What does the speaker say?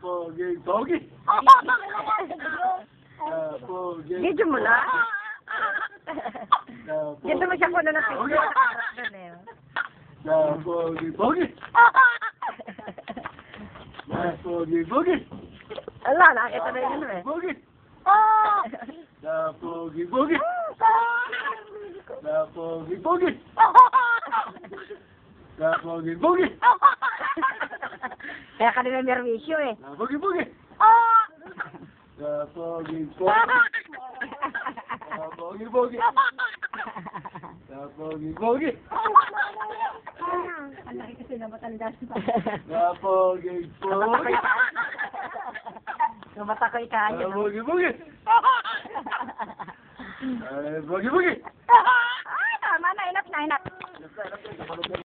Pogi. Pogi. Video mo na? Dito mo siya puno ng picture. Pogi. Ala, nakakita na yun eh. Pogi. Kaya ka nila merwisyo eh. Pogi. Ang laki kasi na matanda siya. Matakoy ka niya. Pogi. Ay, tama na. Inap na.